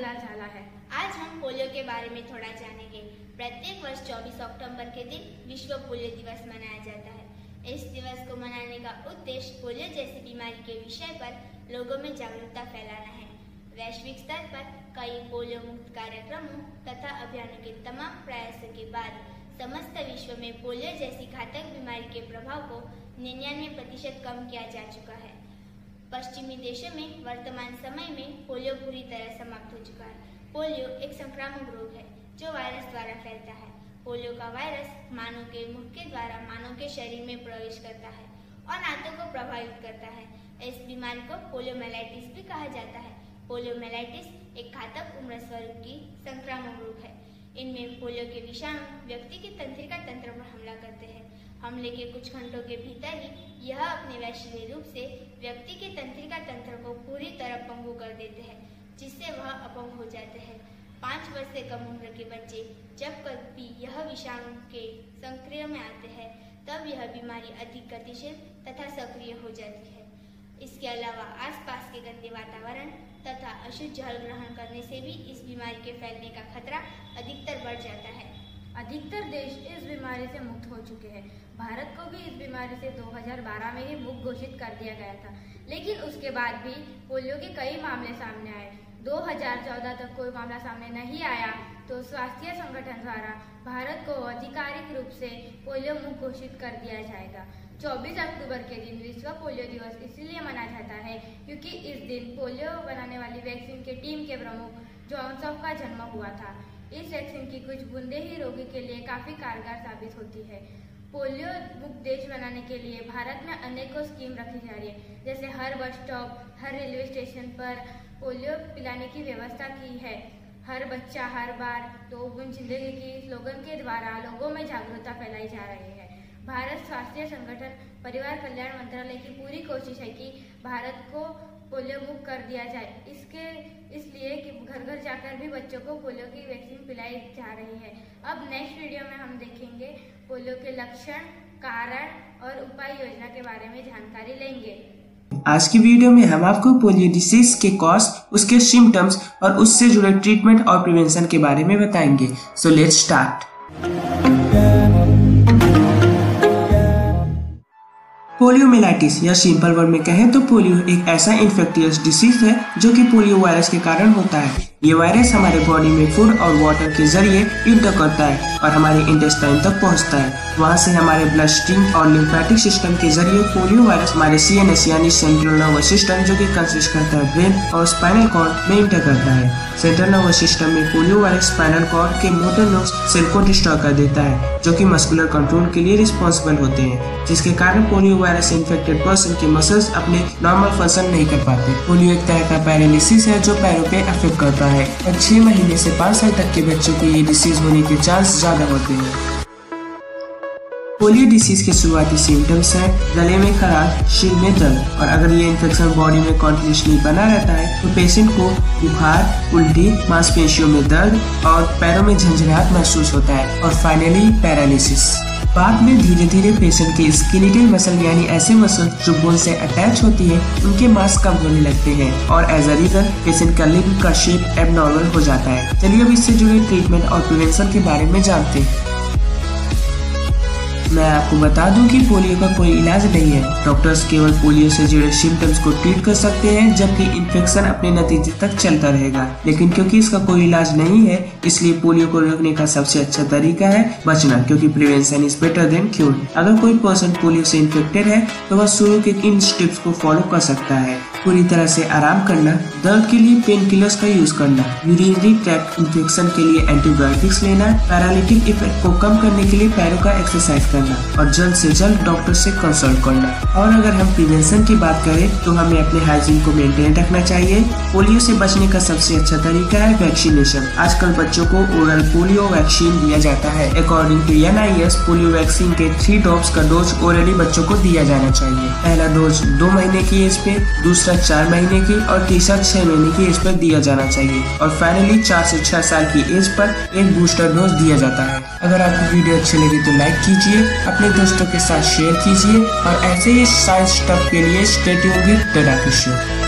मिला झाला है। आज हम पोलियो के बारे में थोड़ा जानेंगे। प्रत्येक वर्ष 24 अक्टूबर के दिन विश्व पोलियो दिवस मनाया जाता है। इस दिवस को मनाने का उद्देश्य पोलियो जैसी बीमारी के विषय पर लोगों में जागरूकता फैलाना है। वैश्विक स्तर पर कई पोलियो मुक्त कार्यक्रमों तथा अभियानों के तमाम प्रयासों के बाद समस्त विश्व में पोलियो जैसी घातक बीमारी के प्रभाव को 99% कम किया जा चुका है। पश्चिमी देशों में वर्तमान समय में पोलियो पूरी तरह समाप्त हो चुका है। पोलियो एक संक्रामक रोग है जो वायरस द्वारा फैलता है। पोलियो का वायरस मानव के मुख के द्वारा मानव के शरीर में प्रवेश करता है और आंतों को प्रभावित करता है। इस बीमारी को पोलियोमाइलाइटिस भी कहा जाता है। पोलियोमाइलाइटिस एक घातक उम्र स्वरूप की संक्रामक रोग है। इनमें पोलियो के विषाणु व्यक्ति के तंत्रिका तंत्र पर हमला करते हैं। हमले के कुछ घंटों के भीतर ही यह अपने वैश्विक रूप से व्यक्ति के तंत्रिका तंत्र को पूरी तरह पंगु कर देते हैं, जिससे वह अपंग हो जाते हैं। 5 वर्ष से कम उम्र के बच्चे जब कभी यह विषाणु के संक्रिय में आते हैं, तब यह बीमारी अधिक गतिशील तथा सक्रिय हो जाती है। इसके अलावा आसपास के गंदे वातावरण तथा अशुद्ध जल ग्रहण करने से भी इस बीमारी के फैलने का खतरा अधिकतर बढ़ जाता है। अधिकतर देश इस बीमारी से मुक्त हो चुके हैं। भारत को भी इस बीमारी से 2012 में ही मुक्त घोषित कर दिया गया था, लेकिन उसके बाद भी पोलियो के कई मामले सामने आए। 2014 तक कोई मामला सामने नहीं आया तो स्वास्थ्य संगठन द्वारा भारत को आधिकारिक रूप से पोलियो मुक्त घोषित कर दिया जाएगा। 24 अक्टूबर के दिन विश्व पोलियो दिवस इसलिए मनाया जाता है क्योंकि इस दिन पोलियो बनाने वाली वैक्सीन की टीम के प्रमुख जॉनसन का जन्म हुआ था। इस वैक्सीन की कुछ बूंदें ही रोगी के लिए काफी कारगर साबित होती है। पोलियो मुक्त देश बनाने के लिए भारत में अनेकों स्कीम रखी जा रही है, जैसे हर बस स्टॉप, हर रेलवे स्टेशन पर पोलियो पिलाने की व्यवस्था की है। हर बच्चा हर बार 2 बूंद जिंदगी की स्लोगन के द्वारा लोगों में जागरूकता फैलाई जा रही है। भारत स्वास्थ्य संगठन परिवार कल्याण मंत्रालय की पूरी कोशिश है कि भारत को पोलियो मुक्त कर दिया जाए। इसलिए कि घर घर जाकर भी बच्चों को पोलियो की वैक्सीन पिलाई जा रही है। अब नेक्स्ट वीडियो में हम देखेंगे पोलियो के लक्षण, कारण और उपाय योजना के बारे में जानकारी लेंगे। आज की वीडियो में हम आपको पोलियो डिसीज के कॉज, उसके सिम्टम्स और उससे जुड़े ट्रीटमेंट और प्रिवेंशन के बारे में बताएंगे। So let's start. पोलियोमाइलाइटिस या सिंपल वर्ड में कहें तो पोलियो एक ऐसा इन्फेक्टियस डिसीज है जो कि पोलियो वायरस के कारण होता है। ये वायरस हमारे बॉडी में फूड और वाटर के जरिए इंटर करता है और हमारे इंटेस्टाइन तक पहुंचता है। वहां से हमारे ब्लड स्ट्रीम और लिम्फेटिक सिस्टम के जरिए पोलियो वायरस हमारे CNS यानी सेंट्रल नर्वस सिस्टम, जो कि कंसिस्ट करता है ब्रेन और स्पाइनल कॉर्ड में इंटर करता है। सेंट्रल नर्वस सिस्टम में पोलियो वायरस स्पाइनल कॉर्ड के मोटर न्यूरॉन्स सेल को डिस्ट्रॉय कर देता है, जो कि मस्कुलर कंट्रोल के लिए रिस्पॉन्सिबल होते हैं, जिसके कारण पोलियो वायरस इन्फेक्टेड पर्सन के मसल्स अपने नॉर्मल फंक्शन नहीं कर पाते। पोलियो एक तरह का पैरालिसिस है जो पैरों पे अफेक्ट करता है और 6 महीने से 5 साल तक के बच्चों को ये डिसीज होने के चांस ज्यादा होते हैं। पोलियो डिसीज के शुरुआती सिम्टम्स हैं गले में खराश, सिर में दर्द, और अगर ये इन्फेक्शन बॉडी में कंटिन्यूअसली बना रहता है तो पेशेंट को बुखार, उल्टी, मांसपेशियों में दर्द और पैरों में झंझनाहट महसूस होता है, और फाइनली पैरालिसिस। बाद में धीरे धीरे पेशेंट के स्केलेटल मसल यानी ऐसे मसल जो बोन से अटैच होती है, उनके मास कम होने लगते हैं और एज अ रिजल्ट पेशेंट का लिम्ब का शेप एबनॉर्मल हो जाता है। चलिए अब इससे जुड़े ट्रीटमेंट और प्रिवेंशन के बारे में जानते हैं। मैं आपको बता दूं कि पोलियो का कोई इलाज नहीं है। डॉक्टर्स केवल पोलियो से जुड़े सिम्टम्स को ट्रीट कर सकते हैं, जबकि इन्फेक्शन अपने नतीजे तक चलता रहेगा। लेकिन क्योंकि इसका कोई इलाज नहीं है, इसलिए पोलियो को रोकने का सबसे अच्छा तरीका है बचना, क्योंकि prevention is better than cure. अगर कोई पर्सन पोलियो से इन्फेक्टेड है तो वह शुरू के इन स्टेप्स को फॉलो कर सकता है। पूरी तरह से आराम करना, दर्द के लिए पेन किलर्स का यूज करना, यूरिनरी ट्रैक्ट इन्फेक्शन के लिए एंटीबायोटिक्स लेना, पैरालिटिक इफेक्ट को कम करने के लिए पैरों का एक्सरसाइज करना और जल्द से जल्द डॉक्टर से कंसल्ट करना। और अगर हम प्रिवेंशन की बात करें तो हमें अपने हाइजीन को मेंटेन रखना चाहिए। पोलियो से बचने का सबसे अच्छा तरीका है वैक्सीनेशन। आजकल बच्चों को ओरल पोलियो वैक्सीन दिया जाता है। According to NIS, polio vaccine के 3 डोज का डोज ओरली बच्चों को दिया जाना चाहिए। पहला डोज 2 महीने की एज पे, दूसरा 4 महीने की और तीसरा 6 महीने की एज पर दिया जाना चाहिए, और फाइनली 4 से 6 साल की एज पर एक बूस्टर डोज दिया जाता है। अगर आपको वीडियो अच्छी लगी तो लाइक कीजिए, अपने दोस्तों के साथ शेयर कीजिए और ऐसे ही साइंस स्टफ के लिए stay tuned with the doctor show.